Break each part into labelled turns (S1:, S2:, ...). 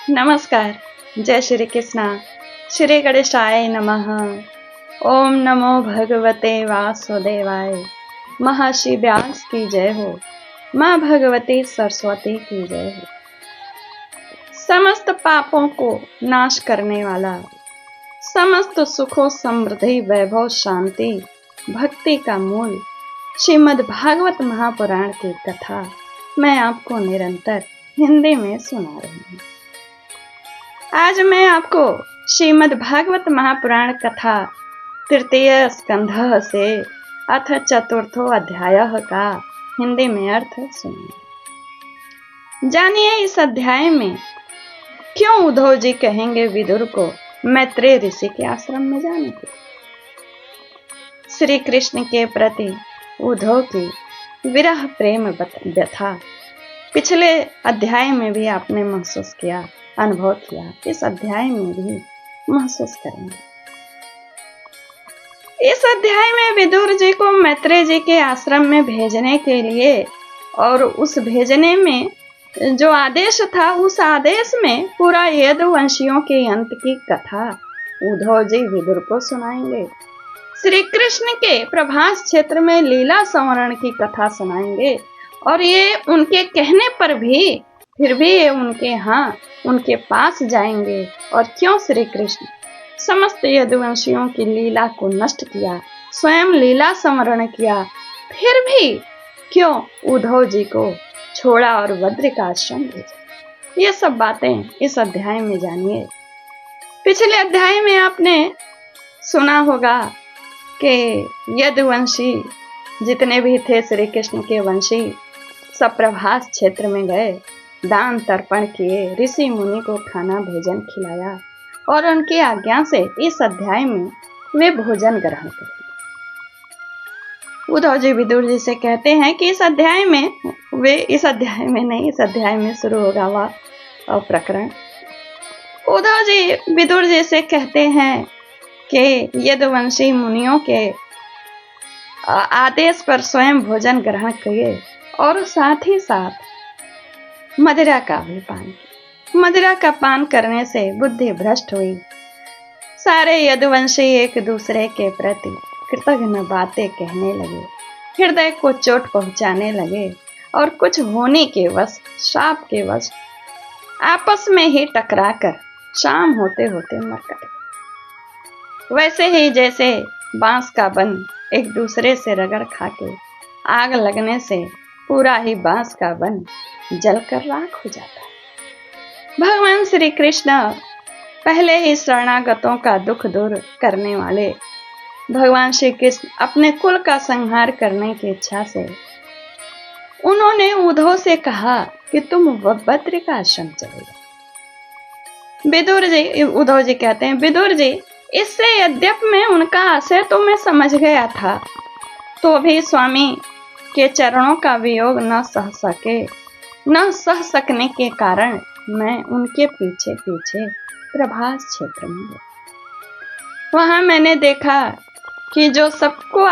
S1: नमस्कार। जय श्री कृष्णा। श्री गणेशाय नमः। ओम नमो भगवते वासुदेवाय। महर्षि व्यास की जय हो। माँ भगवती सरस्वती की जय हो। समस्त पापों को नाश करने वाला, समस्त सुखों समृद्धि वैभव शांति भक्ति का मूल श्रीमद् भागवत महापुराण की कथा मैं आपको निरंतर हिंदी में सुना रही हूँ। आज मैं आपको श्रीमद् भागवत महापुराण कथा तृतीय स्कंध से अथ चतुर्थो अध्याय का हिंदी में अर्थ सुनिए। जानिए इस अध्याय में क्यों उद्धव जी कहेंगे विदुर को मैत्रेय ऋषि के आश्रम में जाने को। श्री कृष्ण के प्रति उद्धव की विरह प्रेम व्यथा पिछले अध्याय में भी आपने महसूस किया, अनुभव किया, इस अध्याय में भी महसूस करेंगे। इस अध्याय में विदुर जी को मैत्रेय जी के आश्रम में भेजने के लिए और उस भेजने में जो आदेश था, उस आदेश में पूरा यदुवंशियों के अंत की कथा उद्धव जी विदुर को सुनाएंगे। श्री कृष्ण के प्रभास क्षेत्र में लीला संवरण की कथा सुनाएंगे और ये उनके कहने पर भी फिर भी ये उनके पास जाएंगे। और क्यों श्री कृष्ण समस्त यदुवंशियों की लीला को नष्ट किया, स्वयं लीला संवरण किया, फिर भी क्यों उद्धव जी को छोड़ा और बद्रिकाश्रम भेजा, ये सब बातें इस अध्याय में जानिए। पिछले अध्याय में आपने सुना होगा कि यदुवंशी जितने भी थे श्री कृष्ण के वंशी सब प्रभास क्षेत्र में गए, दान तर्पण किए, ऋषि मुनि को खाना भोजन खिलाया और उनकी आज्ञा से इस अध्याय में वे भोजन ग्रहण करें। उद्धव जी विदुर जी से कहते हैं कि इस अध्याय में शुरू होगा वह प्रकरण। उद्धव जी विदुर जी से कहते हैं कि यदुवंशी मुनियों के आदेश पर स्वयं भोजन ग्रहण किए और साथ ही साथ मदिरा का भी पान किया। मदिरा का पान करने से बुद्धि भ्रष्ट हुई। सारे यदुवंशी एक दूसरे के प्रति कृतघ्न बातें कहने लगे, हृदय को चोट पहुंचाने लगे और कुछ होने के वश, शाप के वश आपस में ही टकराकर शाम होते होते मर गए। वैसे ही जैसे बांस का बन एक दूसरे से रगड़ खाके आग लगने से पूरा ही बांस का बन जलकर राख हो जाता है। भगवान श्री कृष्ण पहले ही शरणागतों का दुख दूर करने वाले भगवान श्री कृष्ण अपने कुल का संहार करने की इच्छा से उन्होंने उद्धव से कहा कि तुम बद्रिकाश्रम चले जाओ। उद्धव जी कहते हैं, विदुर जी इससे यद्यप मैं उनका आशय तो मैं समझ गया था, तो भी स्वामी के चरणों का वियोग न सह सकने के कारण मैं उनके पीछे पीछे प्रभास क्षेत्र में गया। वहां मैंने देखा कि जो सबके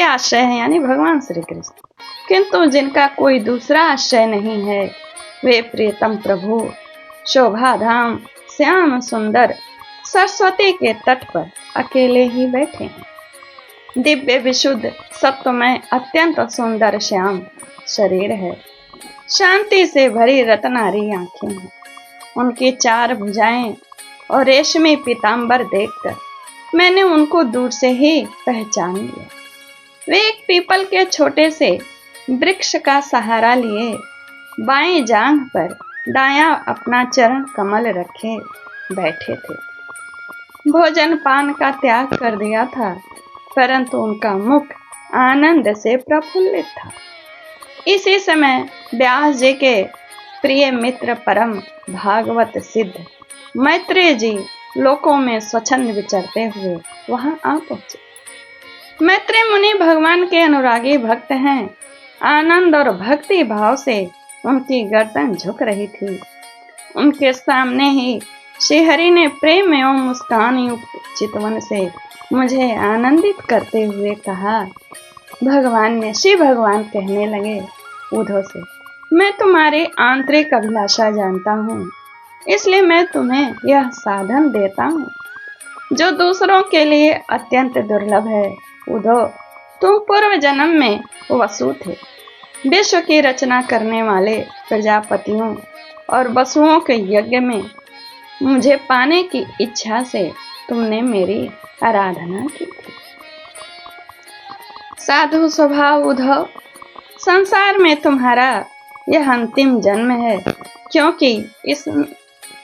S1: आश्रय है यानी भगवान श्री कृष्ण, किंतु जिनका कोई दूसरा आश्रय नहीं है, वे प्रियतम प्रभु शोभाधाम श्याम सुंदर सरस्वती के तट पर अकेले ही बैठे हैं। दिव्य विशुद्ध सत्वमय अत्यंत सुंदर श्याम शरीर है, शांति से भरी रत्नारी आंखें हैं, उनकी चार भुजाएं और रेशमी पीतांबर देखकर मैंने उनको दूर से ही पहचान लिया। वे एक पीपल के छोटे से वृक्ष का सहारा लिए बाएं जांघ पर दायां अपना चरण कमल रखे बैठे थे। भोजन पान का त्याग कर दिया था, परंतु उनका मुख आनंद से प्रफुल्लित था। इसी समय व्यास जी के प्रिय मित्र परम भागवत सिद्ध मैत्रेय जी लोकों में स्वच्छंद विचरते हुए वहां आ पहुंचे। मैत्रेय मुनि भगवान के अनुरागी भक्त हैं। आनंद और भक्ति भाव से उनकी गर्दन झुक रही थी। उनके सामने ही श्रीहरि ने प्रेम एवं मुस्कान युक्त चितवन से मुझे आनंदित करते हुए कहा। श्री भगवान कहने लगे उद्धव से, मैं तुम्हारी आंतरिक अभिलाषा जानता हूँ, इसलिए मैं तुम्हें यह साधन देता हूँ जो दूसरों के लिए अत्यंत दुर्लभ है। उद्धव, तुम पूर्व जन्म में वसु थे। विश्व की रचना करने वाले प्रजापतियों और वसुओं के यज्ञ में मुझे पाने की इच्छा से तुमने मेरी आराधना की थी। साधु स्वभाव उद्धव, संसार में तुम्हारा यह अंतिम जन्म है, क्योंकि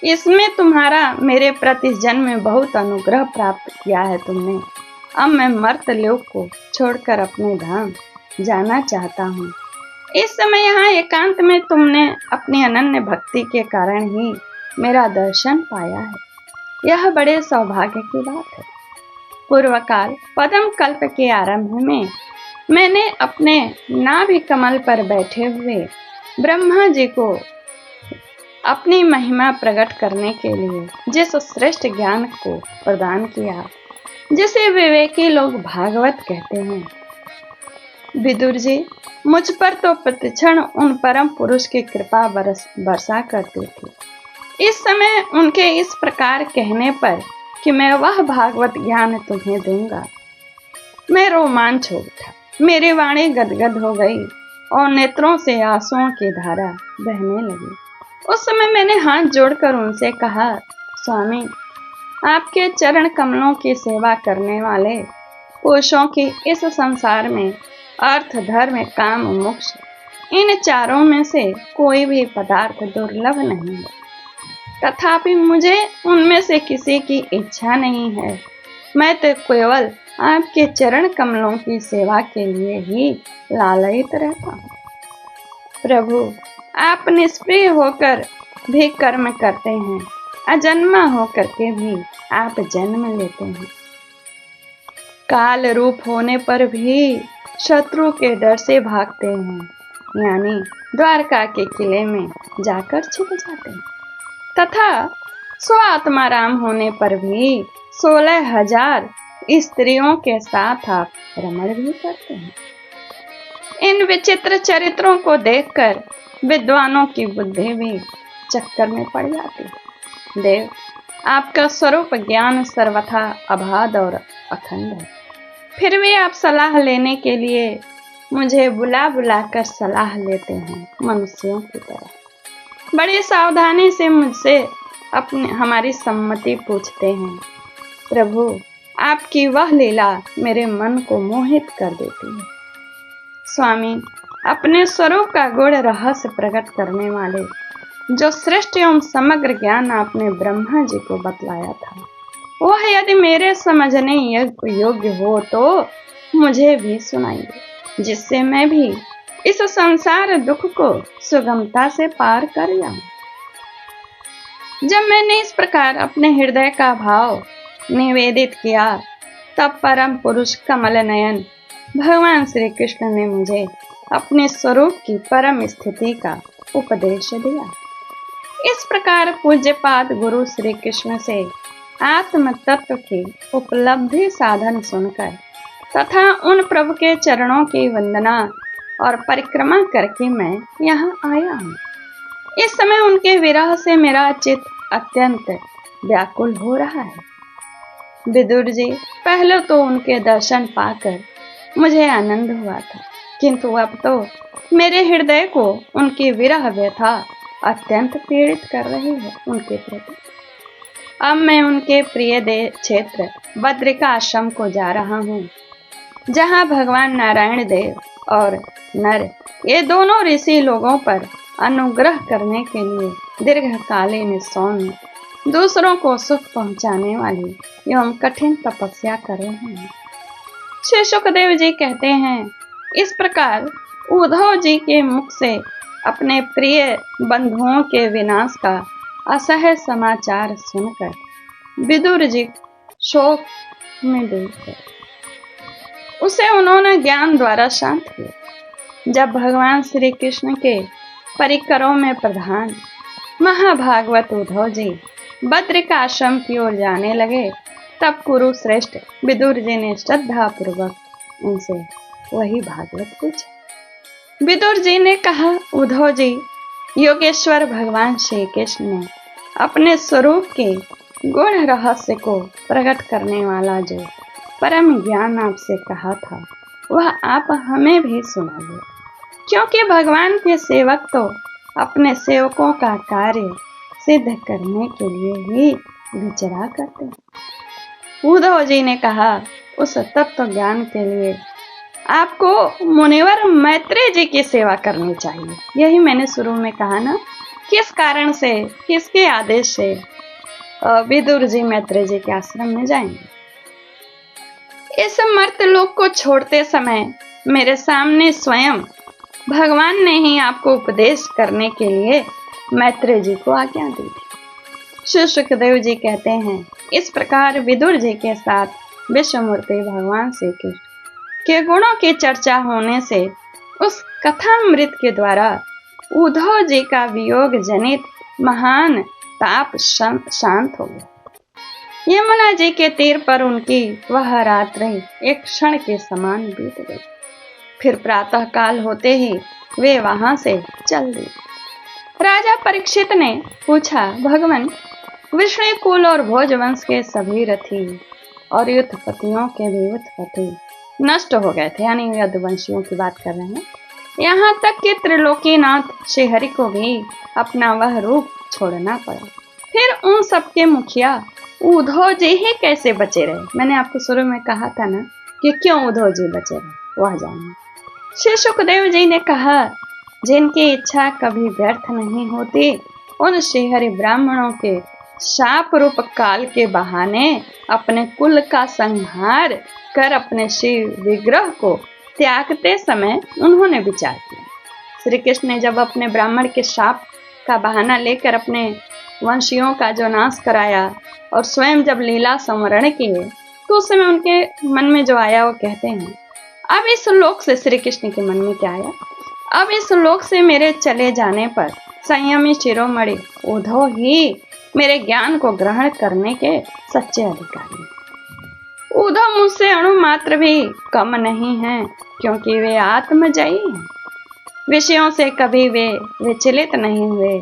S1: इसमें तुम्हारा मेरे प्रति जन्म में बहुत अनुग्रह प्राप्त किया है तुमने। अब मैं मर्तलोक को छोड़कर अपने धाम जाना चाहता हूँ। इस समय यहाँ एकांत में तुमने अपनी अनन्य भक्ति के कारण ही मेरा दर्शन पाया है। यह बड़े सौभाग्य की बात है। पूर्व काल पद्म कल्प के आरंभ में मैंने अपने नाभि कमल पर बैठे हुए ब्रह्मा जी को अपनी महिमा प्रकट करने के लिए जिस श्रेष्ठ ज्ञान को प्रदान किया, जिसे विवेकी लोग भागवत कहते हैं, विदुर जी मुझ पर तो प्रतिक्षण उन परम पुरुष की कृपा बरसा करते थे। इस समय उनके इस प्रकार कहने पर कि मैं वह भागवत ज्ञान तुम्हें दूंगा, मैं रोमांच हो उठा। मेरी वाणी गदगद हो गई और नेत्रों से आंसुओं की धारा बहने लगी। उस समय मैंने हाथ जोड़कर उनसे कहा, स्वामी, आपके चरण कमलों की सेवा करने वाले पुरुषों की इस संसार में अर्थ, धर्म, काम, मोक्ष, इन चारों में से कोई भी पदार्थ दुर्लभ नहीं है। तथापि मुझे उनमें से किसी की इच्छा नहीं है। मैं तो केवल आपके चरण कमलों की सेवा के लिए ही लालयित रहता हूँ। प्रभु, आप निष्प्रिय होकर भी कर्म करते हैं, अजन्मा होकर के भी आप जन्म लेते हैं। काल रूप होने पर भी शत्रु के डर से भागते हैं, यानी द्वारका के किले में जाकर छिप जाते हैं। तथा स्वात्माराम होने पर भी 16,000 स्त्रियों के साथ आप रमण भी करते हैं। इन विचित्र चरित्रों को देखकर विद्वानों की बुद्धि भी चक्कर में पड़ जाती है। देव, आपका स्वरूप ज्ञान सर्वथा अबाध और अखंड है, फिर भी आप सलाह लेने के लिए मुझे बुला बुला कर सलाह लेते हैं, मनुष्यों की तरह। बड़ी सावधानी से मुझसे हमारी सम्मति पूछते हैं। प्रभु, आपकी वह लीला मेरे मन को मोहित कर देती है। स्वामी, अपने स्वरूप का गूढ़ रहस्य प्रकट करने वाले जो श्रेष्ठ एवं समग्र ज्ञान आपने ब्रह्मा जी को बतलाया था, वह यदि मेरे समझने योग्य हो तो मुझे भी सुनाइए, जिससे मैं भी इस संसार दुख को सुगमता से पार कर जाऊं। जब मैंने इस प्रकार अपने हृदय का भाव निवेदित किया, तब परम पुरुष कमल नयन भगवान श्री कृष्ण ने मुझे अपने स्वरूप की परम स्थिति का उपदेश दिया। इस प्रकार पूज्यपाद गुरु श्री कृष्ण से आत्म तत्व की उपलब्धि साधन सुनकर तथा उन प्रभु के चरणों की वंदना और परिक्रमा करके मैं यहाँ आया हूँ। इस समय उनके विरह से मेरा चित्त अत्यंत व्याकुल हो रहा है। विदुर जी, पहले तो उनके दर्शन पाकर मुझे आनंद हुआ था, किंतु अब तो मेरे हृदय को उनकी विरह व्यथा अत्यंत पीड़ित कर रही है उनके प्रति। अब मैं उनके प्रिय क्षेत्र बद्रिका आश्रम को जा रहा हूँ, जहाँ भगवान नारायण देव और नर, ये दोनों ऋषि लोगों पर अनुग्रह करने के लिए दीर्घकालीन सौम्य, दूसरों को सुख पहुँचाने वाली एवं कठिन तपस्या कर रहे हैं। श्री सुखदेव जी कहते हैं, इस प्रकार उद्धव जी के मुख से अपने प्रिय बंधुओं के विनाश का असह्य समाचार सुनकर विदुर जी शोक में डूब गए। उसे उन्होंने ज्ञान द्वारा शांत किया। जब भगवान श्री कृष्ण के परिकरों में प्रधान महाभागवत उद्धव जी बद्रिका आश्रम की ओर जाने लगे, तब कुरुश्रेष्ठ विदुर जी ने श्रद्धा पूर्वक उनसे वही भागवत पूछा। विदुर जी ने कहा, उद्धव जी, योगेश्वर भगवान श्री कृष्ण ने अपने स्वरूप के गुण रहस्य को प्रकट करने वाला जो परम ज्ञान आपसे कहा था, वह आप हमें भी सुनाइए, क्योंकि भगवान के सेवक तो अपने सेवकों का कार्य सिद्ध करने के लिए ही विचरा करते हैं। उद्धव जी ने कहा, उस तत्व ज्ञान के लिए आपको मुनिवर मैत्रेय जी की सेवा करनी चाहिए। यही मैंने शुरू में कहा ना, किस कारण से, किसके आदेश से विदुर जी मैत्रेय जी के आश्रम में जाएंगे। इस मर्त्यलोक को छोड़ते समय मेरे सामने स्वयं भगवान ने ही आपको उपदेश करने के लिए मैत्रेय जी को आज्ञा दी थी। श्री सुखदेव जी कहते हैं, इस प्रकार विदुर जी के साथ विश्वमूर्ति भगवान श्री कृष्ण के गुणों की चर्चा होने से उस कथामृत के द्वारा उद्धव जी का वियोग जनित महान ताप शांत हो गया। यमुना जी के तीर पर उनकी वह रात्रि एक क्षण के समान बीत गई। फिर प्रातः काल होते ही वे वहां से चल दिए। राजा परीक्षित ने पूछा, भगवान, विष्णु कुल और भोजवंश के सभी रथी और युद्धपतियों के भी उत्पत्ति नष्ट हो गए थे, यानी यदुवंशियों की बात कर रहे हैं। यहाँ तक कि त्रिलोकीनाथ श्रीहरि को भी अपना वह रूप छोड़ना पड़ा। फिर उन सबके मुखिया उद्धव जी ही कैसे बचे रहे। मैंने आपको शुरू में कहा था ना कि क्यों उद्धव जी बचे रहे, वह जानिए। श्री सुखदेव जी ने कहा, जिनकी इच्छा कभी व्यर्थ नहीं होती, उन श्रीहरि ब्राह्मणों के शाप रूप काल के बहाने अपने कुल का संहार कर अपने शिव विग्रह को त्यागते समय उन्होंने विचार किया। श्री कृष्ण ने जब अपने ब्राह्मण के शाप का बहाना लेकर अपने वंशियों का जो नाश कराया और स्वयं जब लीला संवरण किए, तो उस समय उनके मन में जो आया वो कहते हैं, अब इस लोक से, श्री कृष्ण के मन में क्या आया, अब इस लोक से मेरे चले जाने पर संयमी शिरोमणि उद्धव ही मेरे ज्ञान को ग्रहण करने के सच्चे अधिकारी हैं। उद्धव मुझसे अणु मात्र भी कम नहीं हैं, क्योंकि वे आत्मजयी हैं। विषयों से कभी वे विचलित नहीं हुए,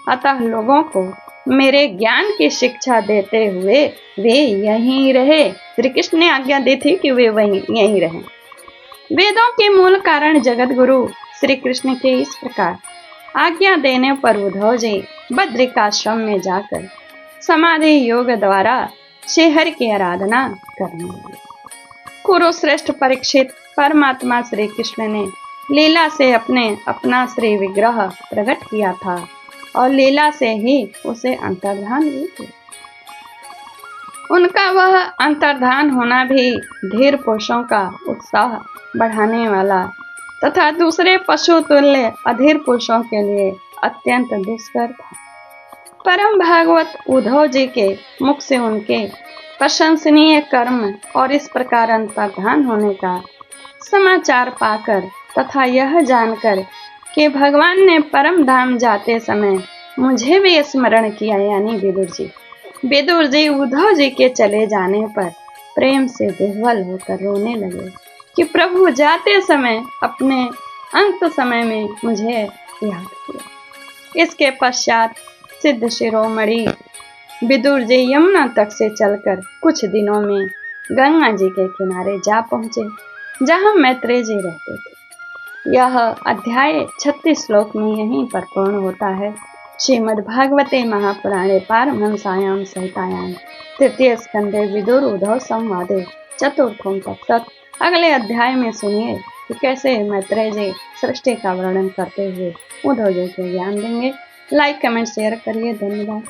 S1: अतः लोगों को मेरे ज्ञान की शिक्षा देते हुए वे यहीं रहे। श्री कृष्ण ने आज्ञा दी थी कि वे वहीं यहीं रहें। वेदों के मूल कारण जगत गुरु श्री कृष्ण के इस प्रकार आज्ञा देने पर उद्धव जी बद्रिकाश्रम में जाकर समाधि योग द्वारा श्रीहरि की आराधना करने लगे। कुरुश्रेष्ठ परीक्षित, परमात्मा श्री कृष्ण ने लीला से अपना श्री विग्रह प्रकट किया था और लीला से ही उसे अंतर्धान भी किया। उनका वह अंतर्धान होना भी धीर पुरुषों का उत्साह बढ़ाने वाला तथा दूसरे पशु तुल्य अधीर पुरुषों के लिए अत्यंत दुष्कर था। परम भागवत उद्धव जी के मुख से उनके प्रशंसनीय कर्म और इस प्रकार अंतर्धान होने का समाचार पाकर तथा यह जानकर कि भगवान ने परम धाम जाते समय मुझे भी स्मरण किया, यानी विदुर जी उद्धव जी के चले जाने पर प्रेम से विह्वल होकर रोने लगे कि प्रभु जाते समय अपने अंत समय में मुझे याद किया। इसके पश्चात सिद्ध शिरोमणि विदुर जी यमुना तट से चलकर कुछ दिनों में गंगा जी के किनारे जा पहुंचे, जहां मैत्रेय जी रहते थे। यह अध्याय 36 श्लोक में यहीं पर पूर्ण होता है। श्रीमद् भागवते महापुराणे पारमहंस्यां संहितायां तृतीय स्कंदे विदुर उद्धव संवादे चतुर्थों तत्सत्। अगले अध्याय में सुनिए कि कैसे मैत्रेय जी सृष्टि का वर्णन करते हुए उद्धव जी को ज्ञान देंगे। लाइक कमेंट शेयर करिए। धन्यवाद।